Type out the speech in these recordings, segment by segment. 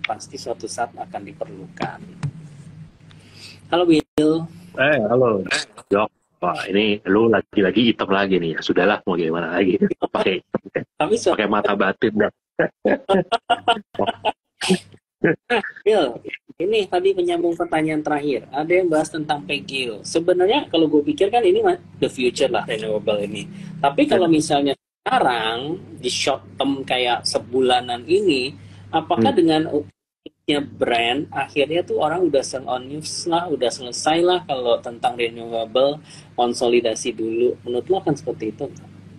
pasti suatu saat akan diperlukan. Halo Bill. Halo. Jok. Wah, ini lu lagi-lagi hitam lagi nih. Ya, sudahlah, mau gimana lagi? Pakai Tapi pakai mata batin dah. Bill, ini tadi menyambung pertanyaan terakhir. Ada yang bahas tentang PGO. Sebenarnya kalau gue pikir kan ini the future lah renewable ini. Tapi kalau misalnya sekarang di short term kayak sebulanan ini, apakah Hmm. dengan nya brand akhirnya tuh orang udah turn on news lah, udah selesai lah kalau tentang renewable konsolidasi dulu. Menurut lo akan seperti itu?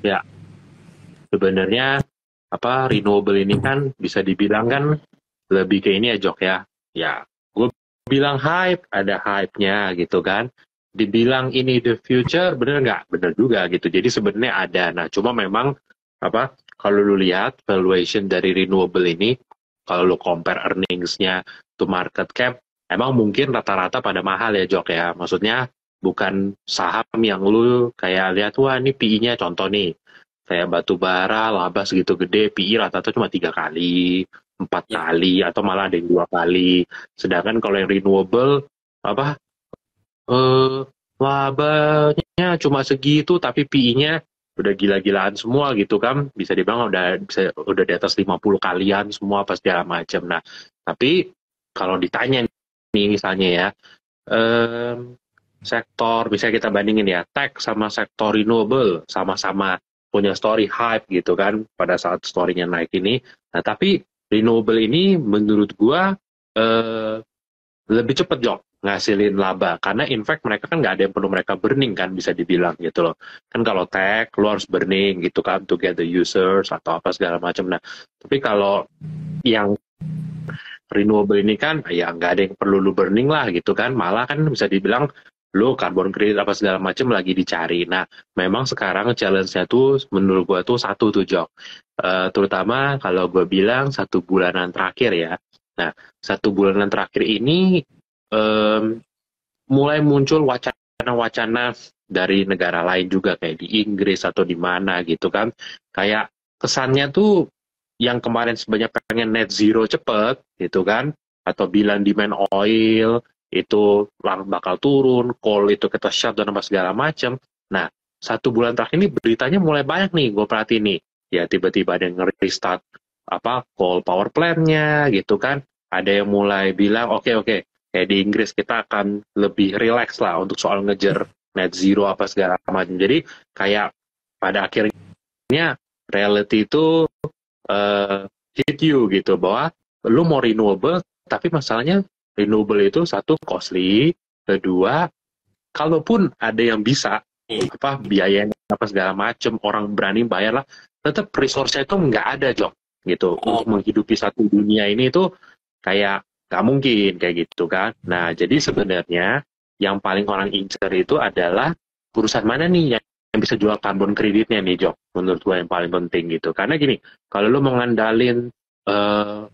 Ya, sebenarnya renewable ini kan bisa dibilang kan lebih ke ini ya, Jok ya. Ya, gue bilang hype, ada hype-nya gitu kan. Dibilang ini the future, bener nggak? Bener juga gitu. Jadi sebenarnya ada. Nah, cuma memang kalau lu lihat valuation dari renewable ini, kalau lu compare earnings-nya to market cap, emang mungkin rata-rata pada mahal ya, Jok ya. Maksudnya bukan saham yang lu kayak lihat, wah ini PI-nya contoh nih, kayak batu bara, laba segitu gede, PI rata-rata cuma 3 kali, empat Ya, kali, atau malah ada yang 2 kali. Sedangkan kalau yang renewable, apa, eh, labanya cuma segitu, tapi PI-nya udah gila-gilaan semua gitu kan. Bisa dibilang udah di atas 50 kalian semua pas segala macam. Nah, tapi kalau ditanya nih misalnya ya, em, sektor, misalnya kita bandingin ya, tech sama sektor renewable, sama-sama punya story hype gitu kan, pada saat story-nya naik ini. Nah, tapi renewable ini menurut gua eh, lebih cepet Jok ngasilin laba, karena in fact mereka kan nggak ada yang perlu mereka burning kan, bisa dibilang gitu loh. Kan kalau tech, lu harus burning gitu kan, to get the users atau apa segala macam. Nah, tapi kalau yang renewable ini kan ya nggak ada yang perlu lu burning lah gitu kan, malah kan bisa dibilang lu carbon credit apa segala macam lagi dicari. Nah, memang sekarang challenge-nya tuh menurut gua tuh satu tuh Jok. Terutama kalau gua bilang 1 bulanan terakhir ya. Nah, 1 bulanan terakhir ini em, mulai muncul wacana-wacana dari negara lain juga kayak di Inggris atau di mana gitu kan. Kayak kesannya tuh yang kemarin sebanyak pengen net zero cepet gitu kan, atau bilang demand oil itu bakal turun, coal itu kita shut dan apa segala macam. Nah, 1 bulan terakhir ini beritanya mulai banyak nih, gue perhatiin nih. Ya tiba-tiba ada yang restart coal power plant-nya gitu kan. Ada yang mulai bilang oke oke, kayak di Inggris kita akan lebih relax lah untuk soal ngejar net zero apa segala macam. Jadi kayak pada akhirnya reality itu hit you gitu, bahwa lu mau renewable tapi masalahnya renewable itu satu costly, kedua kalaupun ada yang bisa biaya apa segala macem orang berani bayar lah, tetap resource-nya itu nggak ada Jok gitu untuk menghidupi satu dunia ini. Itu kayak nggak mungkin kayak gitu kan. Nah, jadi sebenarnya yang paling orang incer itu adalah perusahaan mana nih yang bisa jual karbon kreditnya nih Jok, menurut gue yang paling penting gitu. Karena gini, kalau lu mengandalin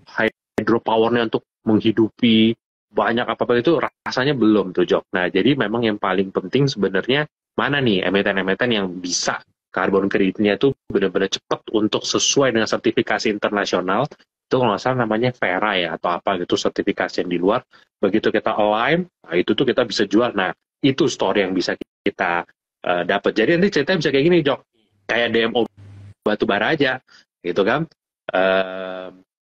hydropowernya untuk menghidupi banyak apa-apa itu rasanya belum tuh Jok. Nah, jadi memang yang paling penting sebenarnya mana nih emiten-emiten yang bisa karbon kreditnya itu benar-benar cepat untuk sesuai dengan sertifikasi internasional. Itu kalau nggak salah namanya Vera ya atau apa gitu, sertifikasi yang di luar. Begitu kita align, nah itu tuh kita bisa jual. Nah, itu story yang bisa kita dapat. Jadi nanti ceritanya bisa kayak gini Jok, kayak DMO batu bara aja gitu kan.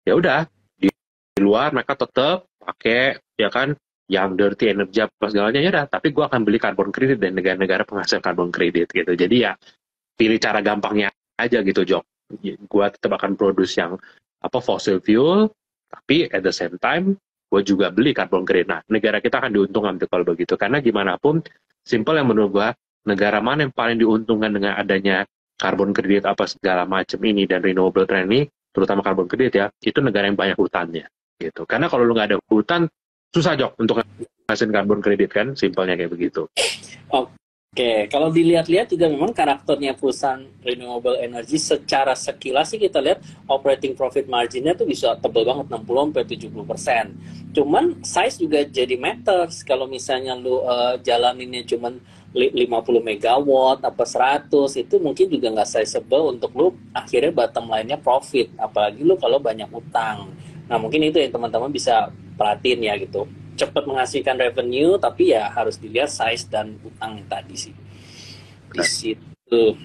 Ya udah, di luar mereka tetap pakai ya kan yang dirty energy apa segalanya, ya udah, tapi gue akan beli karbon kredit dan negara-negara penghasil karbon kredit gitu. Jadi ya pilih cara gampangnya aja gitu Jok. Gue tetap akan produce yang fossil fuel, tapi at the same time gue juga beli karbon kredit. Nah, negara kita akan diuntungkan kalau begitu, karena gimana pun simple yang menurut gue, negara mana yang paling diuntungkan dengan adanya karbon kredit apa segala macam ini dan renewable trend ini, terutama karbon kredit ya, itu negara yang banyak hutannya gitu. Karena kalau lu nggak ada hutan, susah Jok untuk ngasihin karbon kredit kan, simpelnya kayak begitu. Oke, kalau dilihat-lihat juga memang karakternya perusahaan renewable energy secara sekilas sih kita lihat operating profit marginnya tuh bisa tebel banget 60-70%. Cuman size juga jadi matters. Kalau misalnya lu jalaninnya cuman 50 megawatt apa 100, itu mungkin juga nggak sizable untuk lu akhirnya bottom line-nya profit. Apalagi lu kalau banyak utang. Nah mungkin itu yang teman-teman bisa perhatiin ya gitu. Cepat menghasilkan revenue, tapi ya harus dilihat size dan utang tadi sih. Di situ.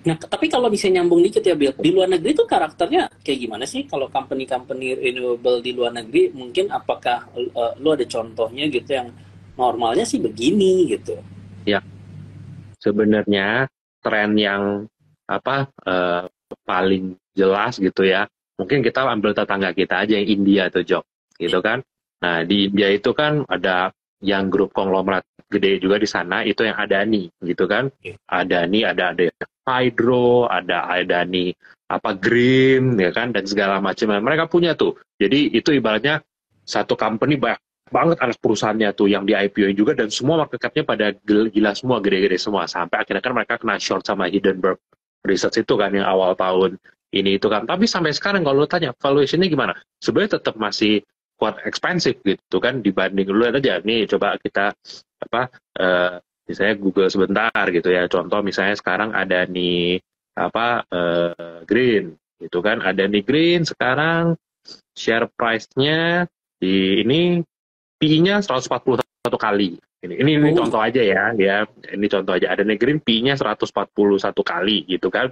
Nah, tapi kalau bisa nyambung dikit ya, Bill, di luar negeri tuh karakternya kayak gimana sih? Kalau company-company renewable di luar negeri, mungkin apakah lu ada contohnya gitu yang normalnya sih begini gitu? Ya, sebenarnya tren yang paling jelas gitu ya. Mungkin kita ambil tetangga kita aja yang India tuh Jok, gitu kan. Nah, di India itu kan ada yang grup konglomerat gede juga di sana, itu yang Adani gitu kan. Adani ada Hydro, ada Adani Green ya kan, dan segala macam. Mereka punya tuh. Jadi itu ibaratnya satu company banyak banget anak perusahaannya tuh yang di IPO juga, dan semua market cap-nya pada gila semua, gede-gede semua, sampai akhirnya kan mereka kena short sama Hindenburg Research itu kan yang awal tahun ini itu kan. Tapi sampai sekarang kalau lo tanya valuation-nya gimana, sebenarnya tetap masih quite expensive gitu kan, dibanding lu aja nih, coba kita misalnya Google sebentar gitu ya, contoh misalnya sekarang ada nih Green gitu kan, ada nih Green sekarang share price-nya di ini PI-nya 141 kali. Ini Oh, contoh aja ya, ini contoh aja. Ada Negrin PI-nya 141 kali gitu kan.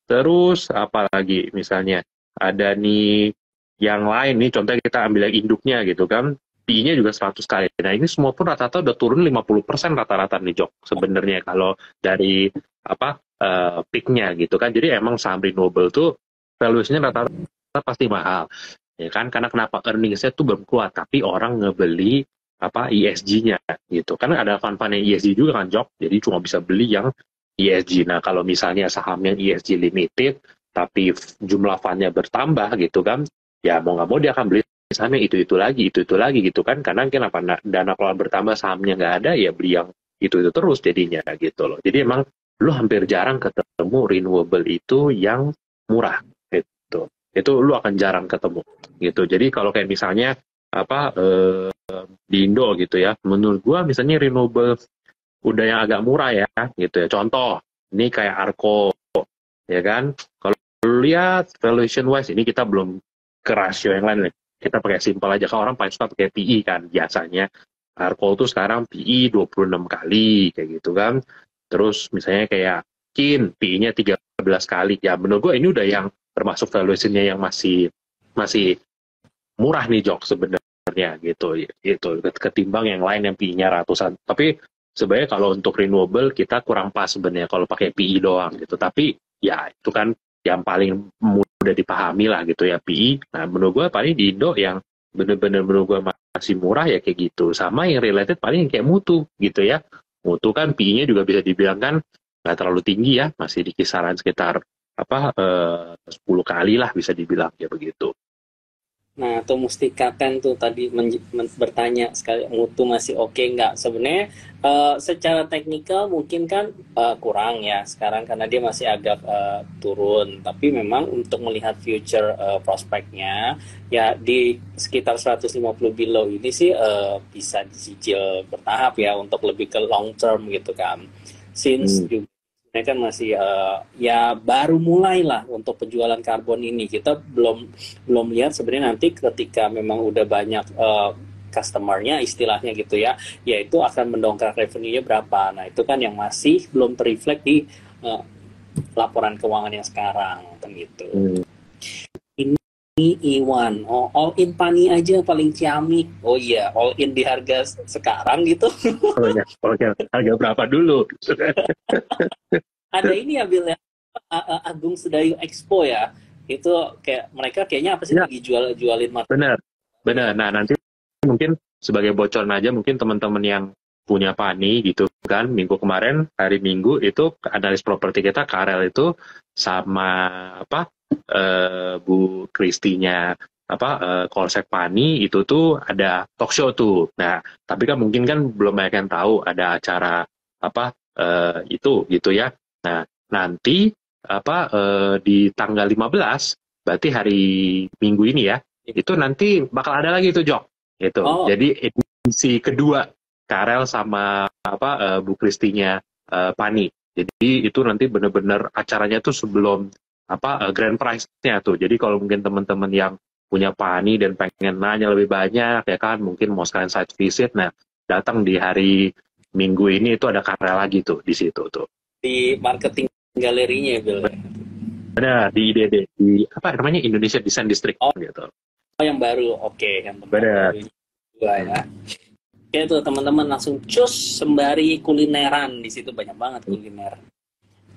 Terus apalagi misalnya ada nih yang lain nih, contohnya kita ambil yang induknya gitu kan. PI-nya juga 100 kali. Nah, ini semua pun rata-rata udah turun 50% rata-rata nih, Jok. Sebenarnya kalau dari peak-nya gitu kan. Jadi emang saham renewable tuh valuation-nya rata-rata pasti mahal. Ya kan, karena kenapa earnings-nya tuh belum kuat, tapi orang ngebeli ESG-nya gitu. Karena ada fund-fund yang ESG juga kan, Jok. Jadi cuma bisa beli yang ESG. Nah, kalau misalnya saham yang ESG limited, tapi jumlah fund-nya bertambah gitu kan, ya mau nggak mau dia akan beli sahamnya itu lagi gitu kan. Karena kenapa dana keluar bertambah, sahamnya nggak ada, ya beli yang itu terus jadinya gitu loh. Jadi emang lu hampir jarang ketemu renewable itu yang murah gitu. Itu lu akan jarang ketemu gitu. Jadi kalau kayak misalnya di Indo gitu ya, menurut gua misalnya renewable udah yang agak murah ya gitu ya. Contoh, ini kayak Arko ya kan. Kalau lu lihat valuation wise, ini kita belum ke rasio yang lain nih. Kita pakai simpel aja, kan orang paling suka pakai PI kan biasanya. Arko tuh sekarang PI 26 kali kayak gitu kan. Terus misalnya kayak Kin, PI-nya 13 kali. Ya menurut gua ini udah yang termasuk valuation-nya yang masih masih murah nih, Jok, sebenarnya gitu ketimbang yang lain yang PI-nya ratusan. Tapi sebenarnya kalau untuk renewable kita kurang pas sebenarnya kalau pakai PI doang gitu. Tapi ya itu kan yang paling mudah dipahami lah gitu ya, PI. Nah menurut gue paling di Indo yang bener-bener menurut gue masih murah ya kayak gitu. Sama yang related paling yang kayak Mutu gitu ya. Mutu kan PI-nya juga bisa dibilang kan nggak terlalu tinggi ya, masih di kisaran sekitar 10 kali lah bisa dibilang ya begitu. nah, tuh Mustika kan tuh tadi bertanya sekali mutu masih oke nggak? Sebenarnya secara teknikal mungkin kan kurang ya sekarang karena dia masih agak turun. Tapi memang untuk melihat future prospeknya ya di sekitar 150 below ini sih bisa dicicil bertahap ya untuk lebih ke long term gitu kan. Since juga ini kan masih ya baru mulai lah untuk penjualan karbon ini. Kita belum belum lihat sebenarnya nanti ketika memang udah banyak customer-nya istilahnya gitu ya, yaitu akan mendongkrak revenue-nya berapa. Nah, itu kan yang masih belum terreflect di uh, laporan keuangan yang sekarang kan gitu. Ini Iwan, oh, all in Pani aja paling ciamik. Oh iya, all in di harga sekarang gitu. Harga berapa dulu? Ada ini ya Bill ya, Agung Sedayu Expo ya. Itu kayak mereka kayaknya apa sih Ya, lagi jualin benar. ya. Benar. Nah, nanti mungkin sebagai bocoran aja, mungkin teman-teman yang punya Pani gitu kan, minggu kemarin, hari Minggu itu analis properti kita, Karel itu sama Bu Kristinya Konsep Pani itu tuh ada talk show tuh. Nah, tapi kan mungkin kan belum banyak yang tahu ada acara itu gitu ya. Nah, nanti di tanggal 15, berarti hari Minggu ini ya, itu nanti bakal ada lagi tuh, Jok. Gitu. Oh, Jadi edisi kedua Karel sama Bu Kristinya Pani. Jadi itu nanti bener-bener acaranya tuh sebelum grand prize-nya tuh. Jadi kalau mungkin teman-teman yang punya Pani dan pengen nanya lebih banyak ya kan, mungkin mau sekalian site visit, nah datang di hari Minggu ini itu ada karya lagi tuh di situ tuh. Di marketing galerinya ya, Bill. Ada di IDD, di apa namanya, Indonesia Design District Oh, gitu. yang baru. Oke, yang tempat Benar. baru juga ya. Oke tuh teman-teman langsung cus sembari kulineran, di situ banyak banget kuliner.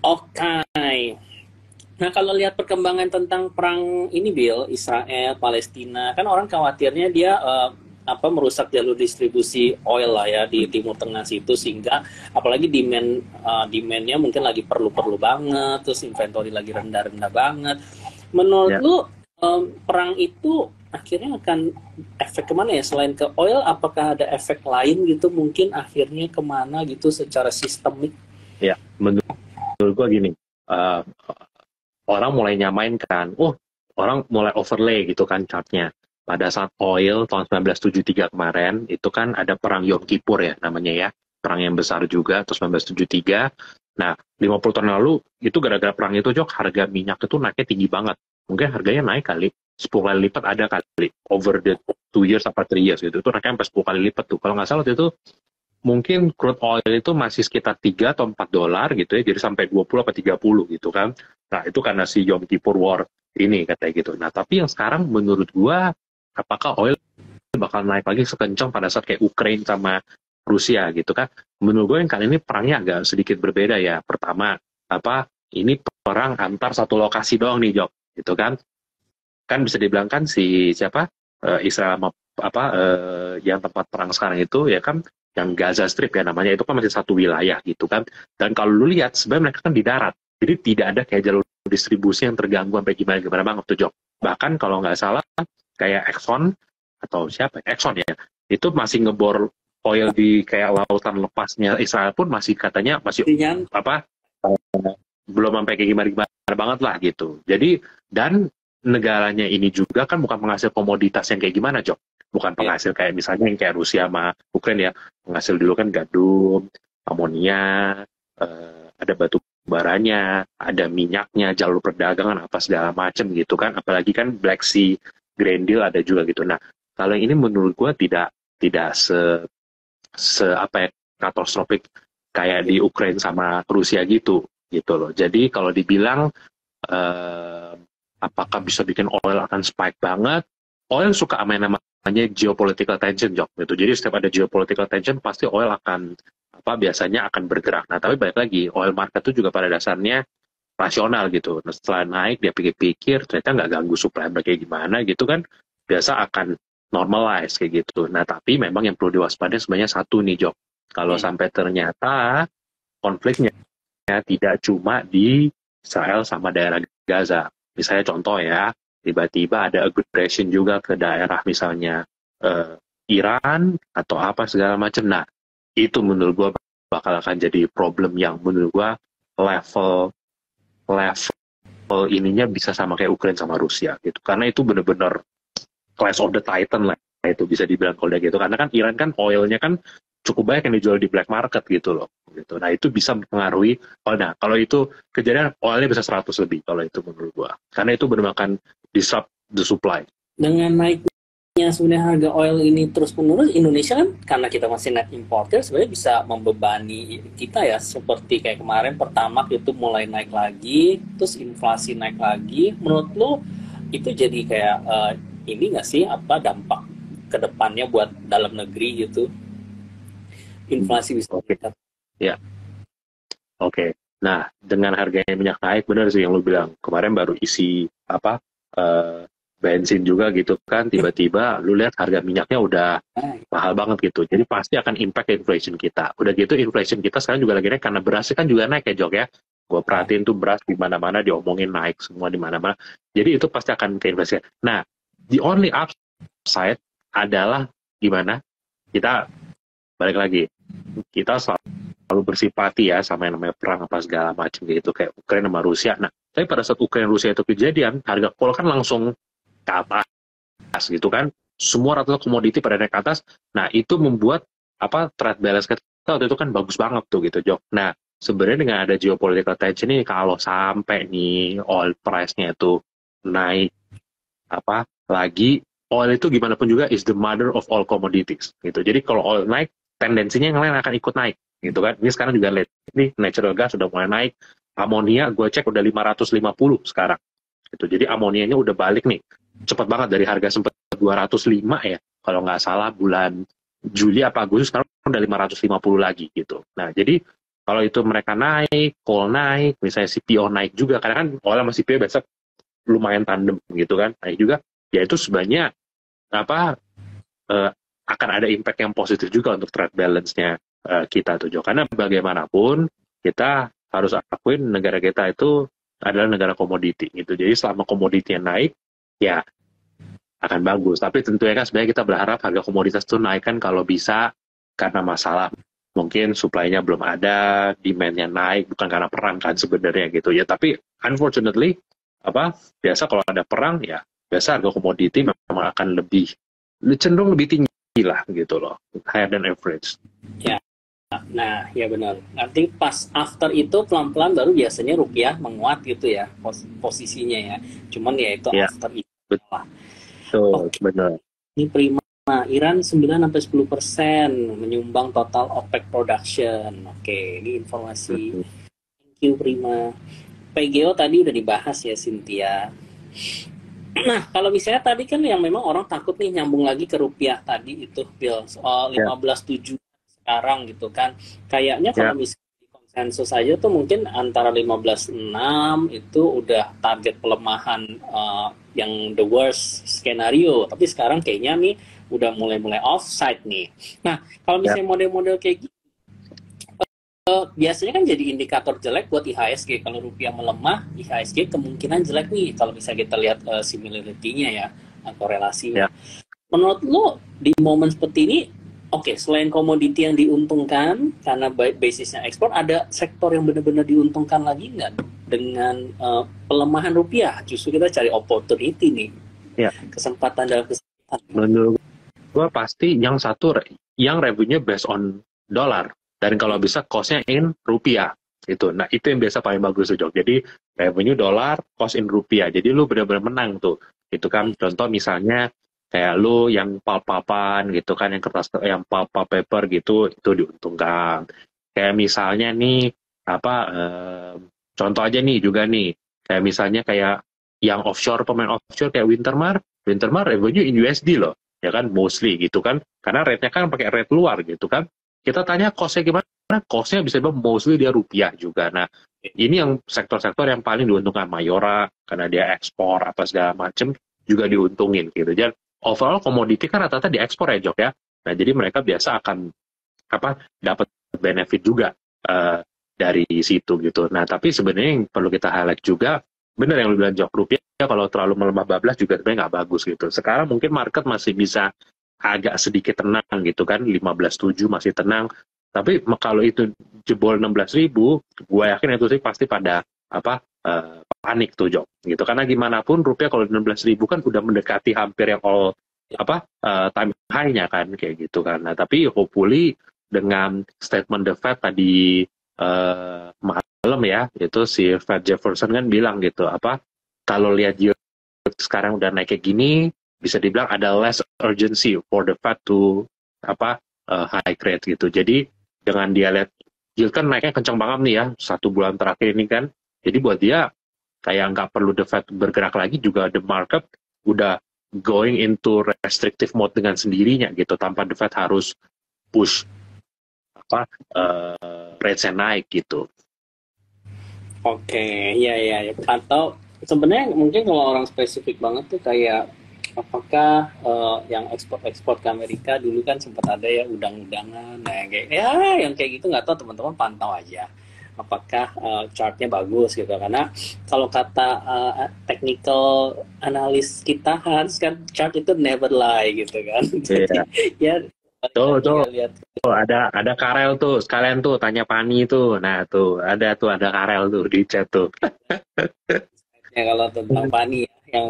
Oke. Nah, kalau lihat perkembangan tentang perang ini, Bill, Israel, Palestina, kan orang khawatirnya dia merusak jalur distribusi oil lah ya di Timur Tengah situ, sehingga apalagi demandnya mungkin lagi perlu-perlu banget, terus inventory lagi rendah-rendah banget. Menurut Ya. lu perang itu akhirnya akan efek kemana ya selain ke oil? Apakah ada efek lain gitu mungkin akhirnya kemana gitu secara sistemik? Ya, menurut gua gini, uh, orang mulai nyamain kan, orang mulai overlay gitu kan chartnya. Pada saat oil tahun 1973 kemarin, itu kan ada perang Yom Kippur ya namanya ya, perang yang besar juga, terus 1973. Nah, 50 tahun lalu, itu gara-gara perang itu, Jok, harga minyak itu naiknya tinggi banget. Mungkin harganya naik kali, 10 kali lipat ada kali, over the 2 years atau 3 years gitu. Itu naiknya sampai 10 kali lipat tuh. Kalau nggak salah waktu itu, mungkin crude oil itu masih sekitar 3 atau 4 dolar gitu ya, jadi sampai 20 atau 30 gitu kan. Nah, itu karena si Yom Kippur War ini katanya gitu. Nah, tapi yang sekarang menurut gua, apakah oil bakal naik lagi sekencang pada saat kayak Ukraine sama Rusia gitu kan? Menurut gue yang kali ini perangnya agak sedikit berbeda ya. Pertama, ini perang antar satu lokasi doang nih, Jok, gitu kan? Kan bisa dibilang kan si siapa, Israel sama yang tempat perang sekarang itu ya kan, yang Gaza Strip ya namanya, itu kan masih satu wilayah gitu kan. Dan kalau lu lihat sebenarnya mereka kan di darat, jadi tidak ada kayak jalur distribusi yang terganggu sampai gimana banget tuh, Jok. Bahkan kalau nggak salah kayak Exxon atau siapa, Exxon ya, itu masih ngebor oil di kayak lautan lepasnya Israel pun masih katanya masih Intinya belum sampai kayak gimana banget lah gitu. Jadi, dan negaranya ini juga kan bukan penghasil komoditas yang kayak gimana, Jok. Bukan penghasil kayak misalnya yang kayak Rusia sama Ukraina ya. Penghasil dulu kan gandum, amonia, ada batu baranya, ada minyaknya, jalur perdagangan apa segala macam gitu kan. Apalagi kan Black Sea Grain Deal ada juga gitu. Nah, kalau yang ini menurut gue tidak katastrofik kayak di Ukraina sama Rusia gitu loh. Jadi kalau dibilang apakah bisa bikin oil akan spike banget, oil suka sama yang namanya geopolitical tension, Jok, gitu. Jadi setiap ada geopolitical tension pasti oil akan biasanya akan bergerak. Nah, tapi balik lagi, oil market itu juga pada dasarnya rasional gitu. Nah, setelah naik dia pikir-pikir ternyata nggak ganggu supply kayak gimana gitu kan, biasa akan normalize kayak gitu. Nah, tapi memang yang perlu diwaspadai sebenarnya satu nih, Jok. Kalau sampai ternyata konfliknya tidak cuma di Israel sama daerah Gaza. Misalnya contoh ya, tiba-tiba ada aggression juga ke daerah misalnya Iran atau apa segala macam. Nah, itu menurut gue bakal akan jadi problem yang menurut gue level ininya bisa sama kayak Ukraina sama Rusia gitu. Karena itu benar-benar Clash of the Titan lah. Itu bisa dibilang kalau gitu. Karena kan Iran kan oilnya kan cukup banyak yang dijual di black market gitu loh. Gitu. Nah, itu bisa mempengaruhi. Nah, kalau itu kejadian oilnya bisa 100 lebih kalau itu menurut gua. Karena itu benar-benar akan disrupt the supply. dengan naiknya sebenarnya harga oil ini terus menerus, Indonesia kan karena kita masih net importer sebenarnya bisa membebani kita ya, seperti kayak kemarin Pertamax itu mulai naik lagi, terus inflasi naik lagi. Menurut lo itu jadi kayak ini nggak sih dampak kedepannya buat dalam negeri gitu, inflasi bisa meningkat? Ya, oke. Nah, dengan harganya minyak naik, benar sih yang lu bilang. Kemarin baru isi bensin juga gitu kan, tiba-tiba lu lihat harga minyaknya udah mahal banget gitu. Jadi pasti akan impact inflation kita. Udah gitu inflation kita sekarang juga lagi naik karena beras kan juga naik ya, Jok ya. Gue perhatiin tuh beras di mana-mana diomongin naik semua di mana-mana. Jadi itu pasti akan ke inflasi. Nah, the only upside adalah gimana? Kita balik lagi. Kita selalu bersipati ya sama yang namanya perang apa segala macam gitu kayak Ukraina sama Rusia. Nah, tapi pada saat Ukraina Rusia itu kejadian, harga coal kan langsung ke atas gitu kan, semua rata-rata komoditi pada naik ke atas. Nah, itu membuat trade balance kita waktu itu kan bagus banget tuh gitu, Jok. Nah, sebenarnya dengan ada geopolitical tension ini, kalau sampai nih oil price-nya itu naik apa lagi oil itu gimana pun juga is the mother of all commodities gitu. Jadi kalau oil naik, tendensinya yang lain akan ikut naik gitu kan. Ini sekarang juga lihat, ini natural gas sudah mulai naik, amonia gue cek udah 550 sekarang gitu. Jadi amonianya udah balik nih, cepat banget dari harga sempat 205 ya kalau nggak salah bulan Juli apa Agustus, sekarang udah 550 lagi gitu. Nah jadi kalau itu mereka naik, coal naik, misalnya CPO naik juga, karena kan oil sama CPO besok lumayan tandem gitu kan, naik juga, ya itu sebenarnya apa akan ada impact yang positif juga untuk trade balance-nya kita tuh Jo. Karena bagaimanapun kita harus akuin negara kita itu adalah negara komoditi gitu. Jadi selama komoditinya naik, ya akan bagus. Tapi tentunya kan sebenarnya kita berharap harga komoditas itu naik kan kalau bisa, karena masalah mungkin supply-nya belum ada, demand-nya naik bukan karena perang kan sebenarnya gitu ya. Tapi unfortunately biasa kalau ada perang ya biasa harga komoditi memang akan cenderung lebih tinggi lah gitu loh, higher than average. Ya, nah ya benar. Nanti pas after itu pelan-pelan baru biasanya rupiah menguat gitu ya posisinya ya. Cuman ya itu Ya, after itu lah. betul, Oke, benar. ini prima. Iran 9-10% menyumbang total OPEC production. Oke, ini informasi. Mhm. Thank you prima. PGO tadi udah dibahas ya Cynthia. Nah, kalau misalnya tadi kan yang memang orang takut nih nyambung lagi ke rupiah tadi itu Bill soal Ya, 15.7 sekarang gitu kan. Kayaknya ya, kalau misalnya di konsensus aja tuh mungkin antara 15.6 itu udah target pelemahan yang the worst skenario. Tapi sekarang kayaknya nih udah mulai-mulai offside nih. Nah, kalau ya, misalnya model-model kayak gitu biasanya kan jadi indikator jelek buat IHSG. Kalau rupiah melemah, IHSG kemungkinan jelek nih kalau misalnya kita lihat similarity-nya ya, korelasinya. ya. Menurut lo di momen seperti ini, oke, selain komoditi yang diuntungkan karena basisnya ekspor, ada sektor yang benar-benar diuntungkan lagi nggak dengan pelemahan rupiah? Justru kita cari opportunity nih, Ya, kesempatan dalam kesempatan. menurut gua pasti yang satu yang revenue based on dollar, dan kalau bisa cost-nya in rupiah itu. Nah itu yang biasa paling bagus tuh Jok. Jadi revenue dolar, cost in rupiah. Jadi lu benar-benar menang tuh. Itu kan contoh misalnya kayak lu yang pulp-pulpan gitu kan, yang kertas, yang pulp paper gitu, itu diuntungkan. Kayak misalnya nih contoh aja nih juga nih, kayak misalnya kayak yang offshore, pemain offshore kayak Wintermar revenue in USD loh, ya kan mostly gitu kan, karena rate-nya kan pakai rate luar gitu kan. Kita tanya cost-nya gimana, cost-nya bisa dibilang mostly dia rupiah juga. Nah ini yang sektor-sektor yang paling diuntungkan. Mayora karena dia ekspor apa segala macem juga diuntungin gitu. Jadi overall komoditi kan rata-rata diekspor ya Jok ya. Nah jadi mereka biasa akan dapat benefit juga dari situ gitu. Nah tapi sebenarnya yang perlu kita highlight juga, benar yang lu bilang Jok, rupiah kalau terlalu melemah bablas juga sebenarnya nggak bagus gitu. Sekarang mungkin market masih bisa agak sedikit tenang gitu kan, 15.7 masih tenang. Tapi kalau itu jebol 16.000, gue yakin itu sih pasti pada panik tuh Jok gitu. Karena gimana pun rupiah kalau 16.000 kan udah mendekati hampir yang all time high-nya kan kayak gitu kan. Nah tapi hopefully dengan statement the Fed tadi malam ya, itu si Fed Jefferson kan bilang gitu, kalau lihat yield sekarang udah naik kayak gini, bisa dibilang ada less urgency for the Fed to high rate gitu. Jadi dengan dia lihat yield kan naiknya kencang banget nih ya 1 bulan terakhir ini kan, jadi buat dia kayak nggak perlu the Fed bergerak lagi juga, the market udah going into restrictive mode dengan sendirinya gitu, tanpa the Fed harus push rate-nya naik gitu. Oke, iya iya. Atau sebenarnya mungkin kalau orang spesifik banget tuh kayak apakah yang ekspor-ekspor ke Amerika dulu kan sempat ada ya udang-udangan, nah yang kayak gitu nggak tahu, teman-teman pantau aja. Apakah chartnya bagus gitu, karena kalau kata technical analis kita harus kan chart itu never lie gitu kan. Jadi ya Tuh, lihat. ada Karel tuh, sekalian tuh tanya Pani tuh. Nah, ada Karel tuh di chat tuh. Ya kalau tentang Pani ya, yang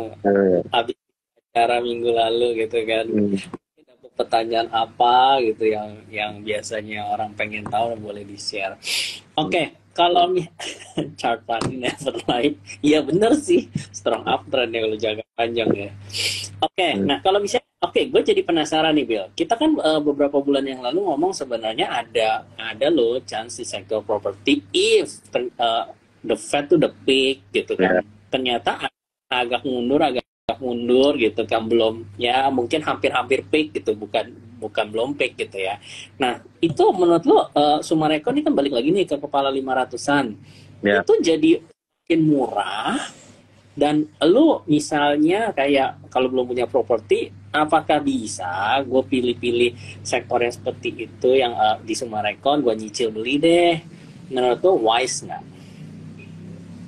habis acara minggu lalu gitu kan, dapat pertanyaan apa gitu yang biasanya orang pengen tahu, boleh di share. Oke. Kalau chart money never live, iya bener sih, strong uptrend ya kalau jaga panjang ya. Oke, Hmm. nah kalau misalnya, oke, gue jadi penasaran nih Bill. Kita kan beberapa bulan yang lalu ngomong sebenarnya ada loh chance di sektor properti if the Fed to the peak gitu Ya, kan. Ternyata agak mundur gitu kan, belum ya mungkin hampir-hampir peak gitu, bukan bukan belum peak gitu ya. Nah itu menurut lo Sumarekon ini kan balik lagi nih ke kepala 500-an, ya. itu jadi makin murah. Dan lu misalnya kayak kalau belum punya properti, apakah bisa gue pilih-pilih sektor yang seperti itu yang di Sumarekon, gue nyicil beli deh? Menurut lu wise nggak?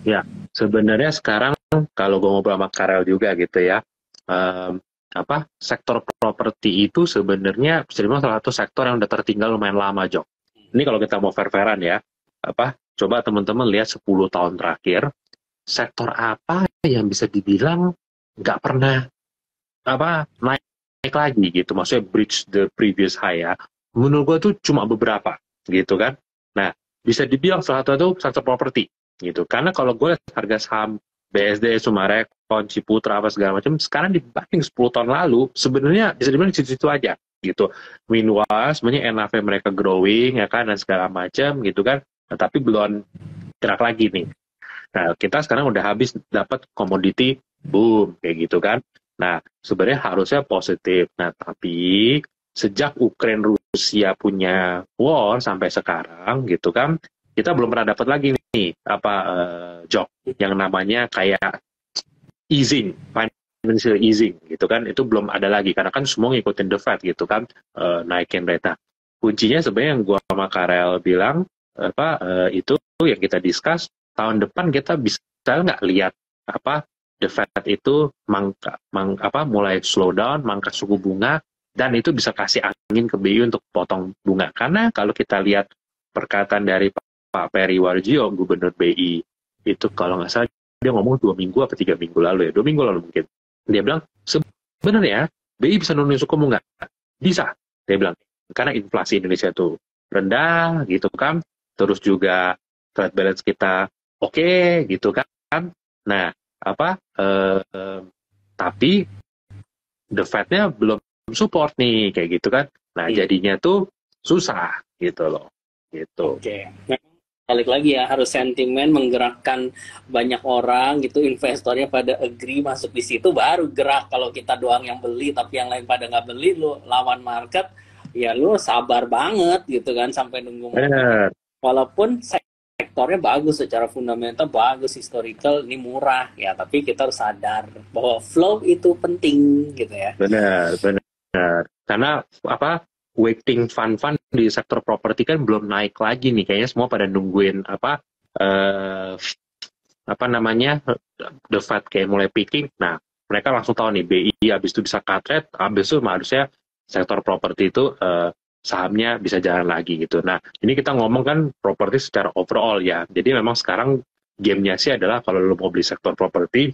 Ya, sebenarnya sekarang kalau gue ngobrol sama Karel juga gitu ya, em, apa sektor properti itu sebenarnya bisa dibilang salah satu sektor yang udah tertinggal lumayan lama, Jok. Ini kalau kita mau fair-fairan ya, apa coba teman-teman lihat 10 tahun terakhir, sektor apa yang bisa dibilang nggak pernah apa naik lagi gitu, maksudnya bridge the previous high ya. Menurut gue tuh cuma beberapa gitu kan. Nah, bisa dibilang salah satu itu sektor properti gitu. Karena kalau gue lihat harga saham BSD, Sumarekon, Ciputra apa segala macam sekarang dibanding 10 tahun lalu sebenarnya bisa dibilang di situ-situ aja gitu. Meanwhile sebenarnya NAV mereka growing ya kan dan segala macam gitu kan. Nah, tapi belum gerak lagi nih. Nah, kita sekarang udah habis dapat komoditi boom kayak gitu kan. Nah, sebenarnya harusnya positif. Nah, tapi sejak Ukraina Rusia punya war sampai sekarang gitu kan, kita belum pernah dapat lagi nih apa job yang namanya kayak easing, financial easing gitu kan. Itu belum ada lagi karena kan semua ngikutin the Fed gitu kan, naikin rate. Nah, kuncinya sebenarnya yang gua sama Karel bilang apa itu yang kita discuss tahun depan kita bisa nggak lihat apa the Fed itu mulai slow down, mangkat suku bunga dan itu bisa kasih angin ke BI untuk potong bunga. Karena kalau kita lihat perkataan dari Pak Peri Warjio, Gubernur BI, itu kalau nggak salah dia ngomong 2 minggu atau 3 minggu lalu ya, 2 minggu lalu mungkin. Dia bilang sebenarnya BI bisa nurunin suku bunga, bisa. Dia bilang karena inflasi Indonesia itu rendah gitu kan, terus juga trade balance kita oke gitu kan. Nah, apa tapi the Fed-nya belum support nih kayak gitu kan. Nah, jadinya tuh susah gitu loh. Gitu. Oke, balik lagi ya, harus sentimen menggerakkan banyak orang gitu, investornya pada agree masuk di situ, baru gerak. Kalau kita doang yang beli tapi yang lain pada nggak beli, lu lawan market, ya lu sabar banget gitu kan sampai nunggu momen. Benar, Walaupun sektornya bagus secara fundamental, bagus historical, ini murah ya, tapi kita harus sadar bahwa flow itu penting gitu ya. benar, benar. Karena apa weighting fund-fund di sektor properti kan belum naik lagi nih. Kayaknya semua pada nungguin apa namanya the Fed kayak mulai peaking. Nah, mereka langsung tahu nih BI habis itu bisa cut rate, habis itu harusnya sektor properti itu sahamnya bisa jalan lagi gitu. Nah, ini kita ngomong kan properti secara overall ya. Jadi memang sekarang gamenya sih adalah kalau lo mau beli sektor properti,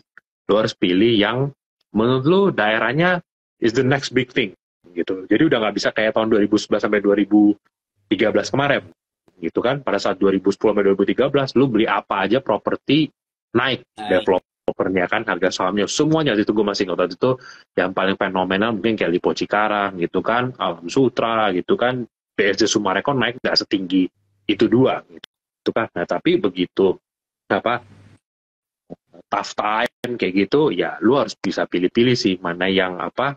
lo harus pilih yang menurut lo daerahnya is the next big thing gitu. Jadi udah nggak bisa kayak tahun 2011 sampai 2013 kemarin gitu kan. Pada saat 2010 sampai 2013 lu beli apa aja properti naik, developernya kan harga sahamnya semuanya itu gue masih ingat itu yang paling fenomenal mungkin kayak Lipo Cikarang gitu kan, Alam Sutra gitu kan, BSD Sumarekon naik nggak setinggi itu dua gitu kan. Nah tapi begitu apa tough time kayak gitu ya lu harus bisa pilih-pilih sih mana yang apa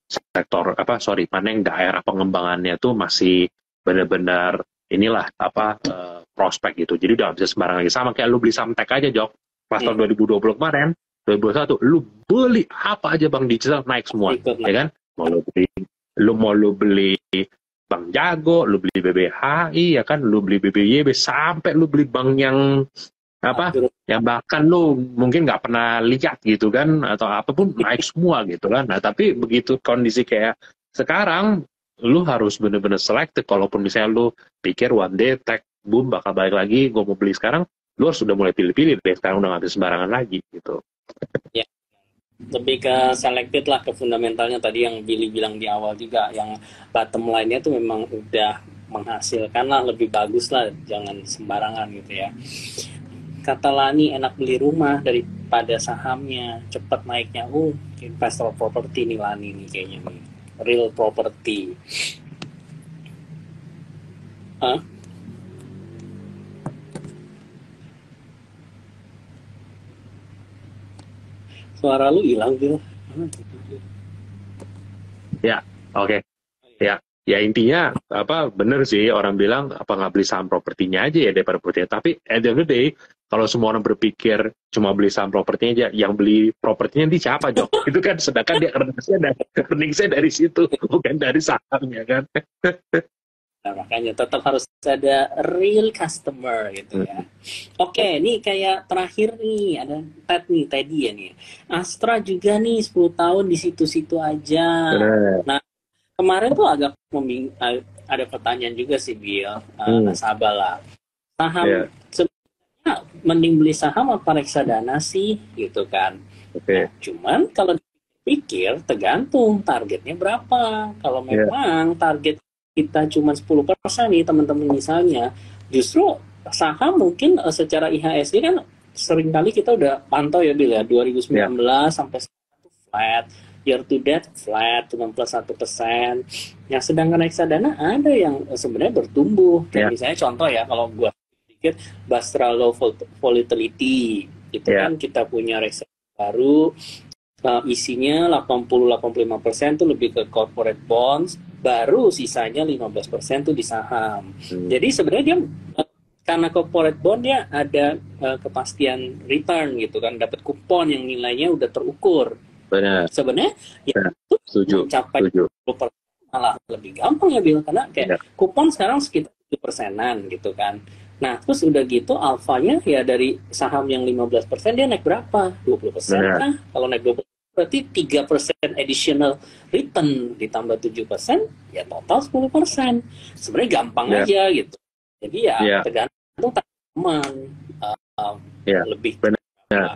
sektor apa sorry mana yang daerah pengembangannya tuh masih benar-benar inilah apa prospek gitu. Jadi udah bisa sembarang lagi sama kayak lu beli Samtek aja Jok pas tahun 2020 kemarin 2021 lu beli apa aja Bank Digital naik semua ya kan, mau lu beli Bank Jago, lu beli BBHI ya kan, lu beli BBYB sampai lu beli bank yang apa yang bahkan lu mungkin nggak pernah lihat gitu kan atau apapun naik semua gitu kan. Nah tapi begitu kondisi kayak sekarang lu harus bener-bener selektif. Kalaupun misalnya lu pikir one day tech boom bakal balik lagi gue mau beli sekarang, lu harus sudah mulai pilih-pilih deh, sekarang udah nggak bisa sembarangan lagi gitu Ya, lebih ke selected lah, ke fundamentalnya tadi yang Billy bilang di awal juga, yang bottom line-nya tuh memang udah menghasilkan lah, lebih bagus lah, jangan sembarangan gitu ya. Kata Lani, enak beli rumah daripada sahamnya, cepat naiknya. Investor properti nih Lani nih kayaknya nih, real property. Hah? Suara lu hilang Bill. Ya, oke. Ya intinya apa bener sih orang bilang apa nggak beli saham propertinya aja ya daripada propertinya. Tapi at the end of the day kalau semua orang berpikir cuma beli saham propertinya aja, yang beli propertinya nanti siapa Jok? Itu kan sedangkan dia earningsnya dari situ bukan dari sahamnya kan. Nah, makanya tetap harus ada real customer gitu ya. Oke, nih kayak terakhir nih ada Teddy ya nih. Astra juga nih 10 tahun di situ-situ aja. Nah, kemarin tuh agak ada pertanyaan juga sih Bill, nasabah lah. Saham sebenarnya mending beli saham apa reksadana sih gitu kan. Nah, cuman kalau dipikir tergantung targetnya berapa. Kalau memang target kita cuma 10% nih teman-teman misalnya, justru saham mungkin secara IHSG kan seringkali kita udah pantau ya Bill ya, 2019 sampai flat, year to date flat, cuma plus 1%. Yang sedangkan reksadana ada yang sebenarnya bertumbuh. Kayak misalnya contoh ya, kalau gua pikir Bastra Low Volatility, itu kan kita punya reksadana baru, isinya 80-85% tuh lebih ke corporate bonds, baru sisanya 15% tuh di saham. Jadi sebenarnya dia karena corporate bond dia ada kepastian return gitu kan, dapat kupon yang nilainya udah terukur. Benar. Sebenarnya ya itu mencapai 20% malah lebih gampang ya Bill, karena kayak kupon sekarang sekitar 7%-an gitu kan. Nah, terus udah gitu alfanya ya dari saham yang 15% dia naik berapa? 20% kah? Kalau naik 20% berarti 3% additional return ditambah 7%, ya total 10%. Sebenarnya gampang aja gitu. Jadi ya tergantung teman lebih benar.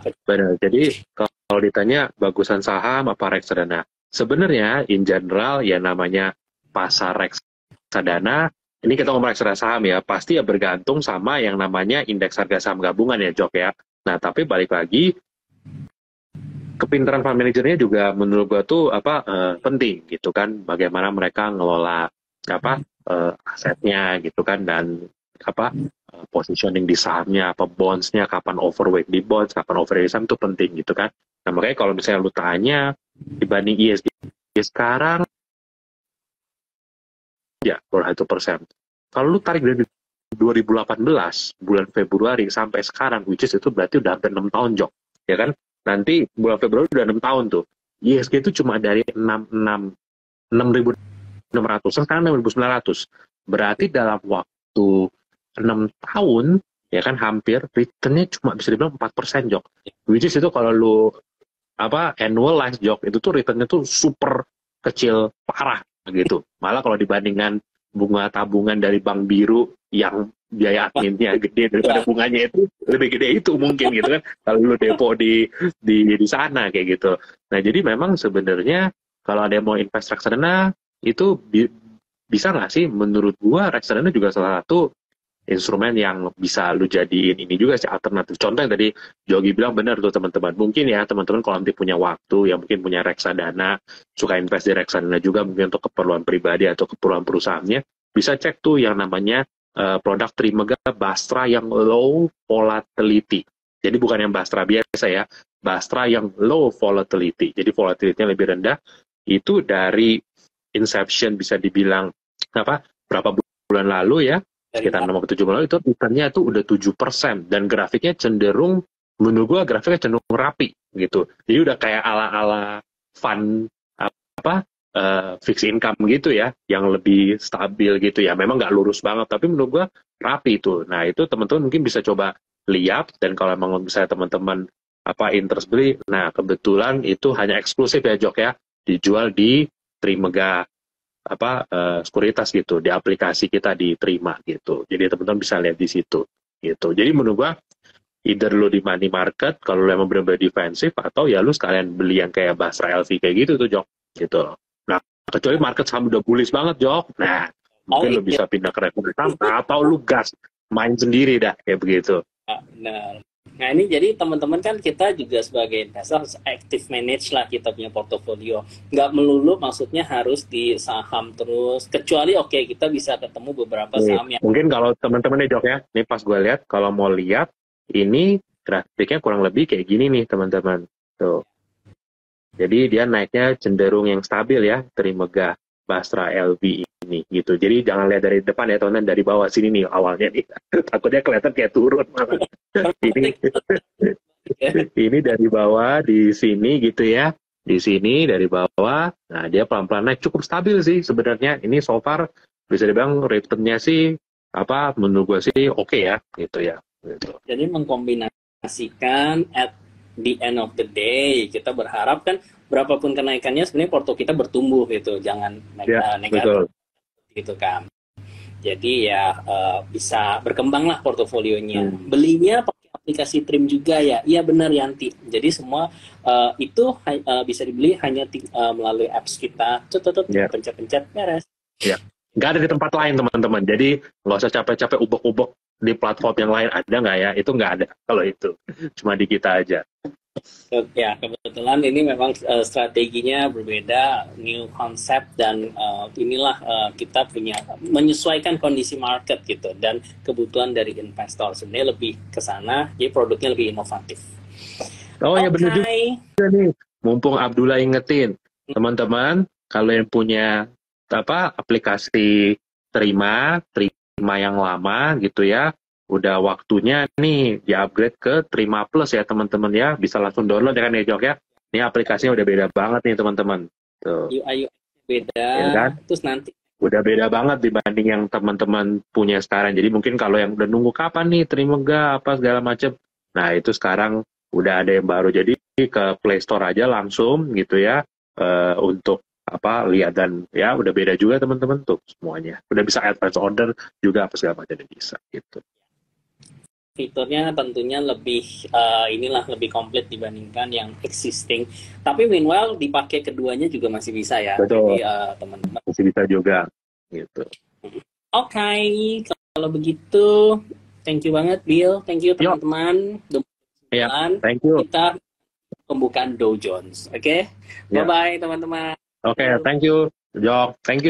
Jadi kalau ditanya bagusan saham apa reksadana, sebenarnya in general ya namanya pasar reksadana, ini kita ngomong reksadana saham ya, pasti ya bergantung sama yang namanya indeks harga saham gabungan ya Jok ya. Nah tapi balik lagi, kepintaran fund manajernya juga menurut gua tuh penting gitu kan, bagaimana mereka ngelola asetnya gitu kan, dan positioning di sahamnya, bondsnya, kapan overweight di bonds, kapan overweight di saham itu penting gitu kan. Nah makanya kalau misalnya lu tanya dibanding ISG sekarang ya baru 1%. Kalau lu tarik dari 2018 bulan Februari sampai sekarang, which is itu berarti udah hampir 6 tahun Jok, ya kan? Nanti bulan Februari udah 6 tahun tuh. ISG itu cuma dari 6.600 sekarang 6.900. Berarti dalam waktu 6 tahun ya kan hampir returnnya cuma bisa dibilang 4% Jok. Which is itu kalau lu annualize Jok, itu tuh returnnya tuh super kecil parah gitu. Malah kalau dibandingkan bunga tabungan dari bank biru yang biaya adminnya gede daripada bunganya itu, lebih gede itu mungkin gitu kan kalau lu depo di sana kayak gitu. Nah jadi memang sebenarnya kalau ada yang mau invest reksadana itu bisa nggak sih? Menurut gua reksadana juga salah satu instrumen yang bisa lu jadiin ini juga sih alternatif. Contoh yang tadi Jogi bilang benar tuh teman-teman. Mungkin ya teman-teman kalau nanti punya waktu, yang mungkin punya reksadana, suka invest di reksadana juga mungkin untuk keperluan pribadi atau keperluan perusahaannya, bisa cek tuh yang namanya produk Trimega Bastra yang low volatility. Jadi bukan yang Bastra biasa ya, Bastra yang low volatility. Jadi volatility-nya lebih rendah. Itu dari inception bisa dibilang berapa bulan lalu ya, sekitar 6-7 bulan itu returnnya itu udah 7%, dan grafiknya cenderung, menurut gua grafiknya cenderung rapi gitu. Jadi udah kayak ala-ala fund fixed income gitu ya, yang lebih stabil gitu ya. Memang nggak lurus banget, tapi menurut gua rapi itu. Nah itu teman-teman mungkin bisa coba lihat, dan kalau memang misalnya teman-teman interest beli, nah kebetulan itu hanya eksklusif ya Jok ya, dijual di Trimega sekuritas gitu, di aplikasi kita diterima gitu. Jadi teman-teman bisa lihat di situ gitu. Jadi menurut gua either lu di money market kalau lu emang benar-benar defensif, atau ya lu sekalian beli yang kayak Basra LV kayak gitu tuh Jok gitu loh. Nah kecuali market saham udah bullish banget Jok, nah Mungkin Oh lu bisa pindah ke reksadana atau lu gas main sendiri dah kayak begitu. iya, benar. Nah ini jadi teman-teman kan kita juga sebagai investor harus active manage lah kita punya portofolio. Nggak melulu maksudnya harus di saham terus. Kecuali oke kita bisa ketemu beberapa Nih, saham yang mungkin kalau teman-teman nih Jok ya, nih pas gue lihat kalau mau lihat ini grafiknya kurang lebih kayak gini nih teman-teman. Tuh. Jadi dia naiknya cenderung yang stabil ya, Trimegah Basra LV ini gitu. Jadi jangan lihat dari depan ya teman-teman, dari bawah sini nih awalnya nih. Takutnya kelihatan kayak turun malah. Ini ini dari bawah di sini gitu ya. Di sini dari bawah. Nah, dia pelan-pelan naik cukup stabil sih sebenarnya. Ini so far bisa dibilang return-nya sih apa menurut gue sih oke ya gitu ya. Gitu. jadi mengkombinasikan at the end of the day kita berharap kan berapapun kenaikannya sebenarnya porto kita bertumbuh gitu, jangan Ya, negatif betul. gitu kan. Jadi ya bisa berkembang lah portofolionya. Hmm. Belinya pakai aplikasi Trim juga ya. Iya benar Yanti. Jadi semua itu bisa dibeli hanya melalui apps kita. Ya. Pencet-pencet beres. Ya, nggak ada di tempat lain teman-teman. Jadi nggak usah capek-capek ubek-ubek di platform yang lain ada nggak ya? Itu nggak ada kalau itu. Cuma di kita aja. Ya kebetulan ini memang strateginya berbeda, new konsep dan inilah kita punya menyesuaikan kondisi market gitu dan kebutuhan dari investor. Sebenarnya lebih ke sana, jadi produknya lebih inovatif. Oh ya benar juga Oke. nih. Mumpung Abdullah ingetin, teman-teman kalau yang punya apa aplikasi terima yang lama gitu ya, udah waktunya nih di-upgrade ke Terima Plus ya teman-teman ya, bisa langsung download ya kan ya Jok ya. Ini aplikasinya udah beda banget nih teman-teman. Tuh, UI beda, ya kan? terus nanti Udah beda banget dibanding yang teman-teman punya sekarang. Jadi mungkin kalau yang udah nunggu kapan nih terima nggak apa segala macam. Nah itu sekarang udah ada yang baru. Jadi ke Play Store aja langsung gitu ya untuk apa lihat dan ya udah beda juga teman-teman tuh semuanya. Udah bisa advance order juga apa segala macam bisa gitu. fiturnya tentunya lebih inilah lebih komplit dibandingkan yang existing. Tapi meanwhile dipakai keduanya juga masih bisa ya. Betul. Jadi teman-teman. Masih bisa juga gitu. Oke, kalau begitu thank you banget Bill, thank you teman-teman. Ya, thank you. Kita pembukaan Dow Jones, oke? Ya. Bye bye teman-teman. Oke, thank you, Jok. Thank you.